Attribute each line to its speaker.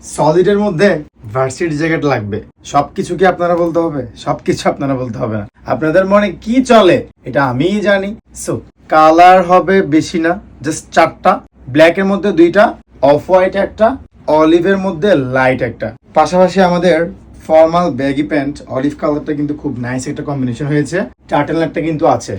Speaker 1: সলিডের মধ্যে varsity jacket লাগবে, সবকিছু কি আপনারা বলতে হবে? সবকিছু আপনারা বলতে হবে না। আপনাদের মনে কি চলে এটা আমিই জানি। সো কালার হবে বেশি না, জাস্ট 4টা। ব্ল্যাকের মধ্যে 2টা, অফ হোয়াইট একটা, অলিভের মধ্যে লাইট একটা। পাশাপাশি আমাদের ফর্মাল ব্যাগি প্যান্ট অলিভ কালারটা কিন্তু খুব নাইস একটা কম্বিনেশন হয়েছে। টার্টেলনেকটা কিন্তু আছে।